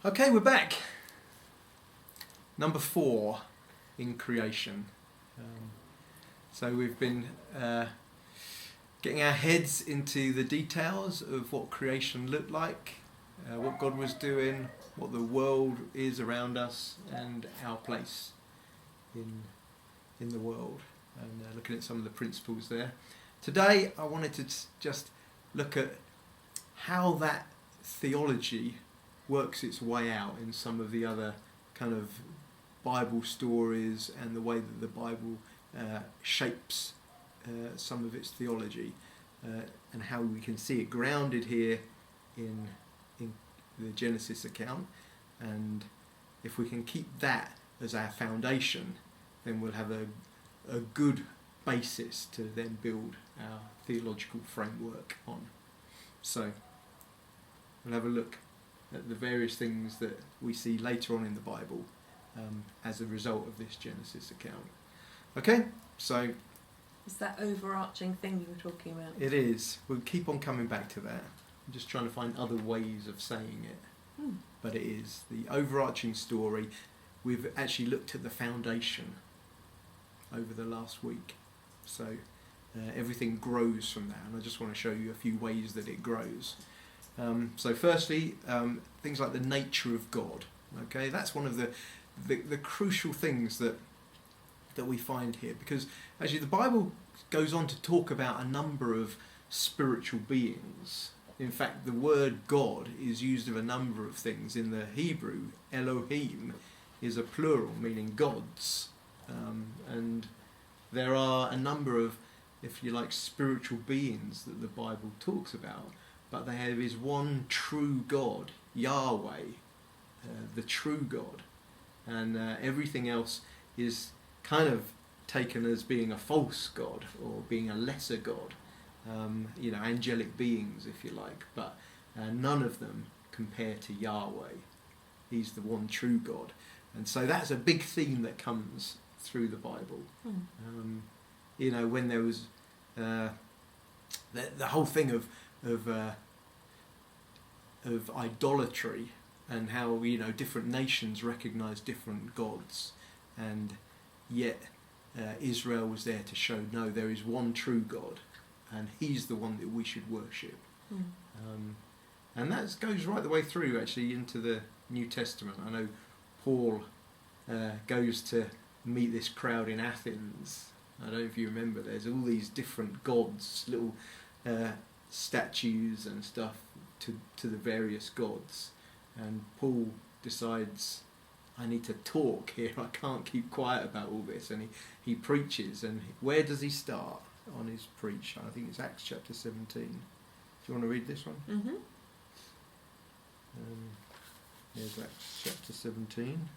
Okay, we're back. Number 4 in creation. So we've been getting our heads into the details of what creation looked like, what God was doing, what the world is around us, and our place in the world, and looking at some of the principles there. Today I wanted to just look at how that theology works its way out in some of the other kind of Bible stories and the way that the Bible shapes some of its theology, and how we can see it grounded here in the Genesis account. And if we can keep that as our foundation, then we'll have a good basis to then build our theological framework on. So we'll have a look at the various things that we see later on in the Bible as a result of this Genesis account. Okay, so it's that overarching thing you were talking about. it is. We'll keep on coming back to that. I'm just trying to find other ways of saying it. But it is the overarching story. We've actually looked at the foundation over the last week. So everything grows from that, and I just want to show you a few ways that it grows. So firstly, things like the nature of God. Okay, that's one of the crucial things that we find here, because actually the Bible goes on to talk about a number of spiritual beings. In fact, the word God is used of a number of things. In the Hebrew, Elohim is a plural, meaning gods. And there are a number of, if you like, spiritual beings that the Bible talks about. But there is one true God, Yahweh, the true God. And everything else is kind of taken as being a false God or being a lesser God. Angelic beings, if you like. But none of them compare to Yahweh. He's the one true God. And so that's a big theme that comes through the Bible. When there was the whole thing of idolatry, and how different nations recognise different gods, and yet Israel was there to show, no, there is one true God, and He's the one that we should worship. And that goes right the way through, actually, into the New Testament. I know Paul goes to meet this crowd in Athens. I don't know if you remember, there's all these different gods, little statues and stuff to the various gods. And Paul decides, I need to talk here, I can't keep quiet about all this. And he preaches, and where does he start on his preach? I think it's Acts chapter 17. Do you want to read this one? Mm-hmm. Here's Acts chapter 17.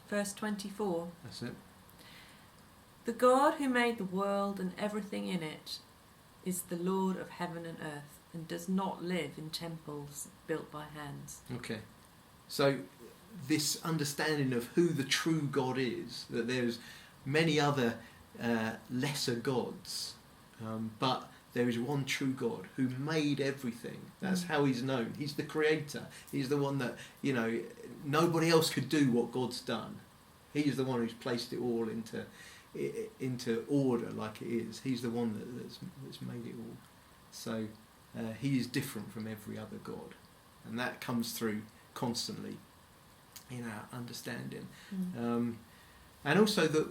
Verse 24. That's it. The God who made the world and everything in it is the Lord of heaven and earth, and does not live in temples built by hands. Okay. So this understanding of who the true God is, that there's many other lesser gods, but there is one true God who made everything. That's how He's known. He's the creator. He's the one that, nobody else could do what God's done. He's the one who's placed it all into order like it is. He's the one that's made it all. So He is different from every other God, and that comes through constantly in our understanding. And also that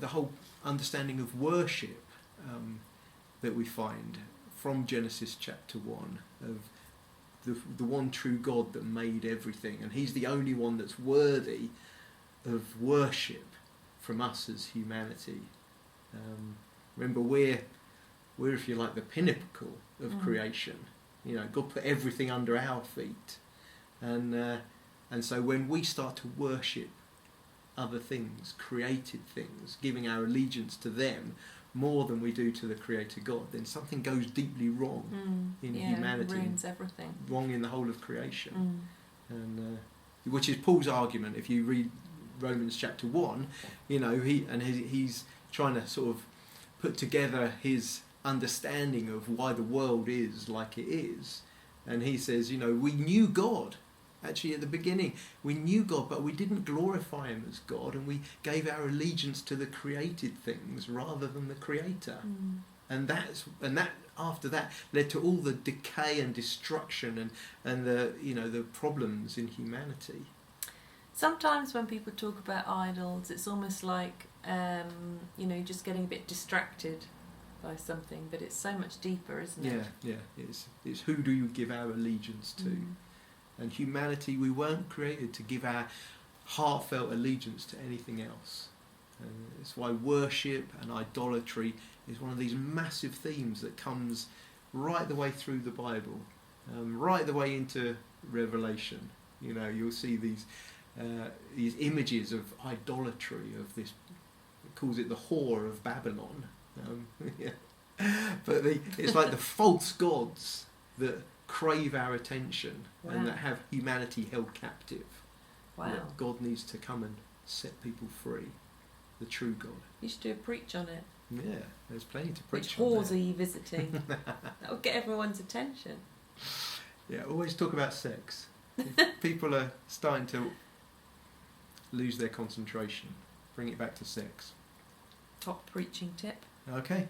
the whole understanding of worship that we find from Genesis chapter 1, of the one true God that made everything, and He's the only one that's worthy of worship from us as humanity. Remember, we're, if you like, the pinnacle of creation. God put everything under our feet, and so when we start to worship other things, created things, giving our allegiance to them more than we do to the Creator God, then something goes deeply wrong in humanity. Ruins everything. Wrong in the whole of creation, and which is Paul's argument. If you read Romans chapter 1, he's trying to sort of put together his understanding of why the world is like it is, And he says, we knew God. Actually, at the beginning, we knew God, but we didn't glorify him as God, and we gave our allegiance to the created things rather than the Creator. And that after that led to all the decay and destruction and the problems in humanity. Sometimes when people talk about idols, it's almost like just getting a bit distracted by something, but it's so much deeper, isn't it? Yeah. It's who do you give our allegiance to? And humanity, we weren't created to give our heartfelt allegiance to anything else. And it's why worship and idolatry is one of these massive themes that comes right the way through the Bible, right the way into Revelation. You'll see these images of idolatry, of this, it calls it the whore of Babylon. But it's like the false gods that crave our attention and that have humanity held captive. That God needs to come and set people free, the true God. You should do a preach on it. Yeah, there's plenty to preach Which on. whores are you visiting? That will get everyone's attention. Yeah, always talk about sex. People are starting to lose their concentration. Bring it back to sex. Top preaching tip. Okay.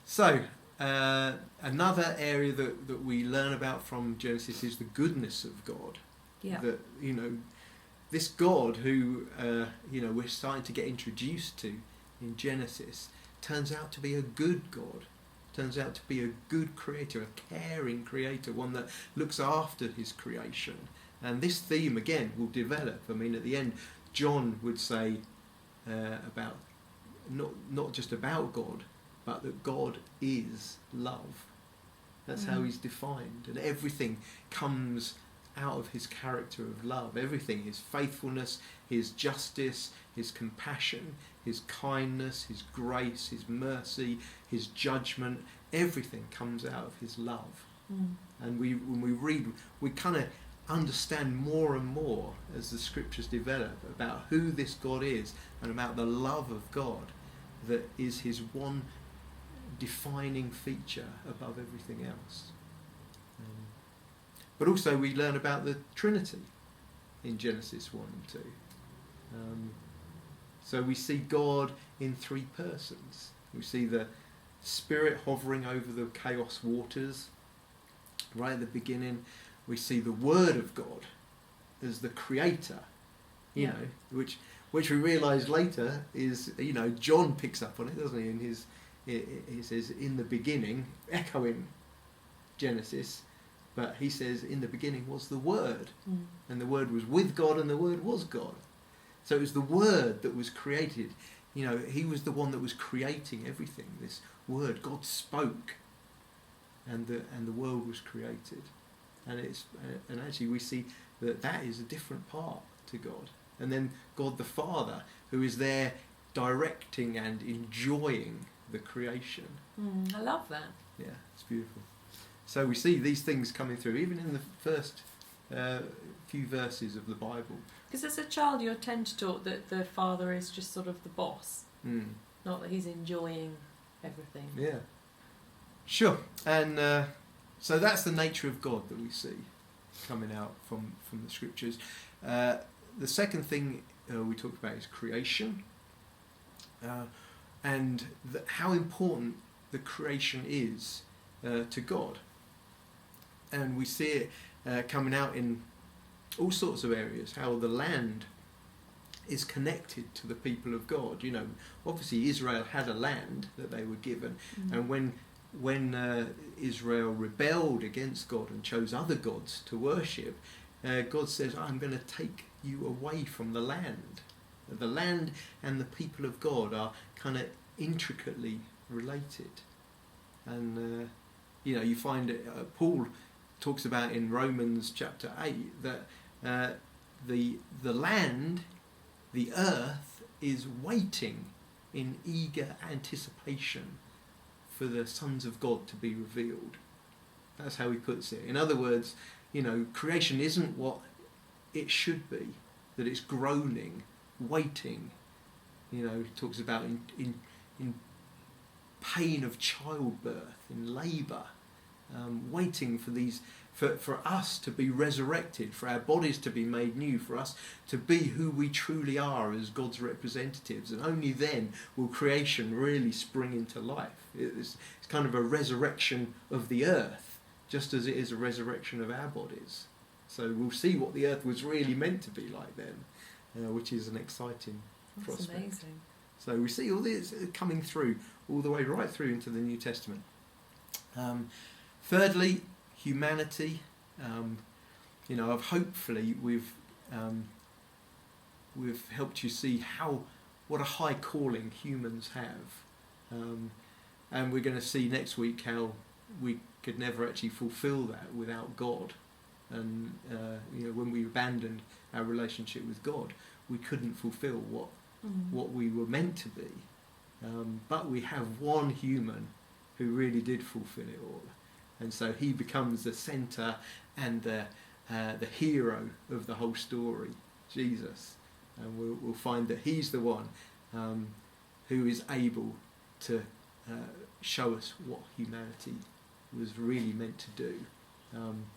So, another area that we learn about from Genesis is the goodness of God. Yeah. That, this God who, we're starting to get introduced to in Genesis turns out to be a good God. Turns out to be a good creator, a caring creator, one that looks after his creation. And this theme, again, will develop. I mean, at the end, John would say about, not just about God, but that God is love. That's how he's defined. And everything comes out of his character of love. Everything, his faithfulness, his justice, his compassion, his kindness, his grace, his mercy, his judgment, everything comes out of his love. And when we read, we kind of understand more and more as the scriptures develop about who this God is and about the love of God that is his one defining feature above everything else. But also we learn about the Trinity in Genesis 1 and 2. So we see God in three persons. We see the Spirit hovering over the chaos waters right at the beginning. We see the Word of God as the Creator, you know, which we realise later is, John picks up on it, doesn't he? In he says, in the beginning, echoing Genesis, but he says, in the beginning was the Word, and the Word was with God, and the Word was God. So it was the Word that was created. He was the one that was creating everything. This Word, God spoke, and the world was created. And actually we see that is a different part to God. And then God the Father, who is there directing and enjoying the creation. I love that. Yeah, it's beautiful. So we see these things coming through, even in the first few verses of the Bible. Because as a child you're taught that the Father is just sort of the boss, not that he's enjoying everything. Yeah, sure. And so that's the nature of God that we see coming out from the scriptures. The second thing we talked about is creation, and how important the creation is to God. And we see it coming out in all sorts of areas, how the land is connected to the people of God. Obviously Israel had a land that they were given, and when Israel rebelled against God and chose other gods to worship, God says, I'm going to take you away from the land. The land and the people of God are kind of intricately related. And, you find Paul talks about in Romans chapter 8 that the land, the earth, is waiting in eager anticipation for the sons of God to be revealed. That's how he puts it. In other words, creation isn't what it should be, that it's groaning, waiting. He talks about in pain of childbirth, in labour, waiting for us to be resurrected, for our bodies to be made new, for us to be who we truly are as God's representatives. And only then will creation really spring into life. It's kind of a resurrection of the earth, just as it is a resurrection of our bodies. So we'll see what the earth was really meant to be like then, which is an exciting prospect. That's amazing. So we see all this coming through, all the way right through into the New Testament. Thirdly, humanity. Hopefully we've helped you see what a high calling humans have, and we're going to see next week how we could never actually fulfil that without God. And when we abandoned our relationship with God, we couldn't fulfil what we were meant to be. But we have one human who really did fulfil it all, and so he becomes the centre and the hero of the whole story, Jesus. And we'll find that he's the one who is able to show us what humanity was really meant to do.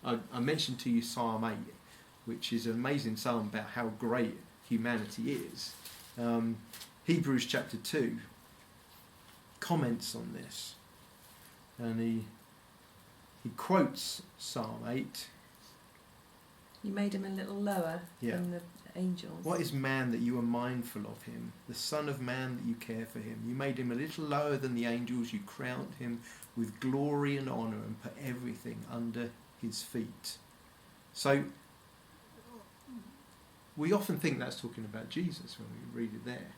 I mentioned to you Psalm 8, which is an amazing psalm about how great humanity is. Hebrews chapter 2 comments on this, and he quotes Psalm 8. You made him a little lower than the angels. What is man that you are mindful of him, the son of man that you care for him? You made him a little lower than the angels, you crowned him with glory and honour and put everything under his feet. So we often think that's talking about Jesus when we read it there,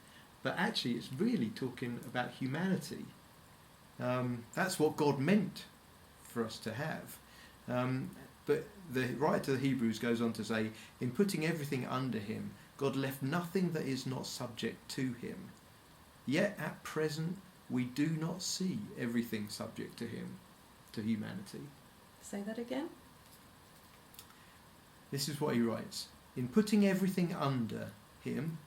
but actually it's really talking about humanity. That's what God meant for us to have. But the writer to the Hebrews goes on to say, in putting everything under him, God left nothing that is not subject to him. Yet at present we do not see everything subject to him, to humanity. Say that again. This is what he writes. In putting everything under him,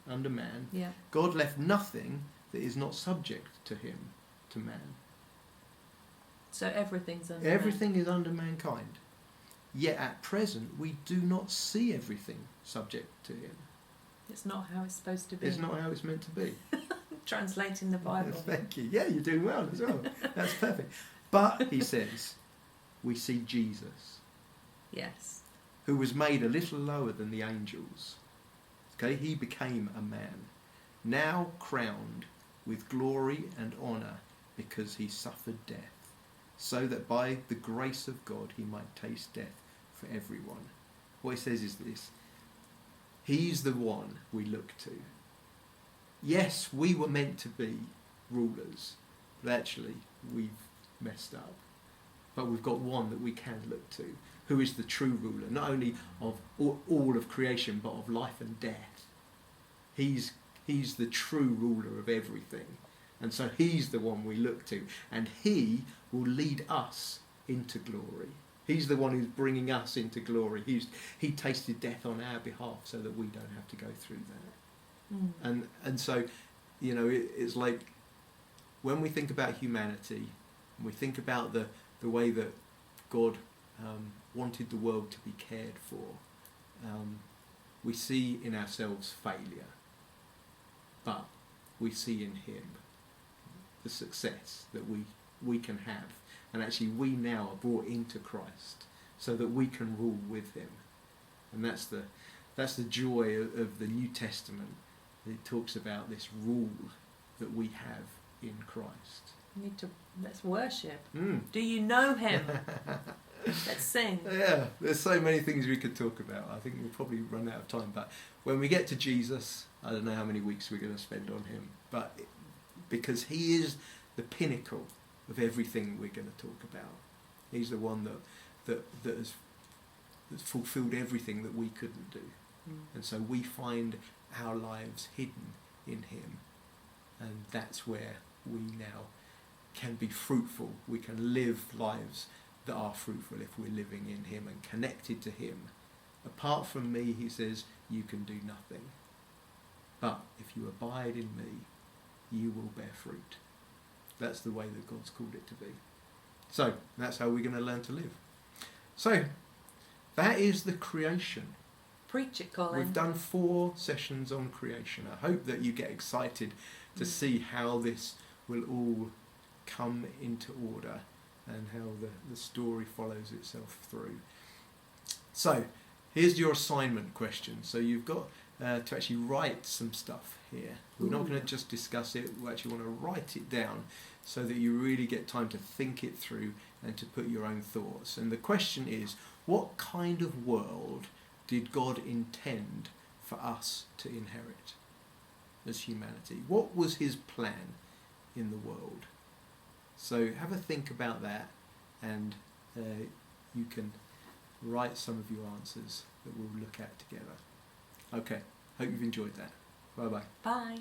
under man, God left nothing that is not subject to him, to man. So everything's under Everything is under mankind. Yet at present we do not see everything subject to him. It's not how it's supposed to be. It's not how it's meant to be. Translating the Bible. Yes, thank you. Yeah, you're doing well as well. That's perfect. But, he says, we see Jesus. Yes. Who was made a little lower than the angels. Okay, he became a man, now crowned with glory and honour because he suffered death, so that by the grace of God he might taste death for everyone. What he says is this: he's the one we look to. Yes, we were meant to be rulers, but actually we've messed up. But we've got one that we can look to, who is the true ruler, not only of all of creation, but of life and death. He's the true ruler of everything. And so he's the one we look to, and he will lead us into glory. He's the one who's bringing us into glory. He tasted death on our behalf so that we don't have to go through that. And so, it's like when we think about humanity, and we think about the way that God wanted the world to be cared for, we see in ourselves failure, but we see in him the success that we can have. And actually we now are brought into Christ so that we can rule with him. And that's the joy of the New Testament. It talks about this rule that we have in Christ. Let's worship. Do you know him? Let's sing. Yeah, there's so many things we could talk about. I think we'll probably run out of time. But when we get to Jesus, I don't know how many weeks we're going to spend on him. But because he is the pinnacle of everything we're going to talk about. He's the one that has fulfilled everything that we couldn't do. And so we find our lives hidden in him. And that's where we now can be fruitful. We can live lives that are fruitful if we're living in him and connected to him. Apart from me, he says, you can do nothing. But if you abide in me, you will bear fruit. That's the way that God's called it to be. So that's how we're going to learn to live. So that is the creation. Preach it, Colin. We've done 4 sessions on creation. I hope that you get excited to see how this will all come into order and how the story follows itself through. So here's your assignment question. So you've got to actually write some stuff here. We're not going to just discuss it. We actually want to write it down so that you really get time to think it through and to put your own thoughts. And the question is, what kind of world did God intend for us to inherit as humanity? What was his plan in the world? So have a think about that, and you can write some of your answers that we'll look at together. Okay, hope you've enjoyed that. Bye-bye. Bye.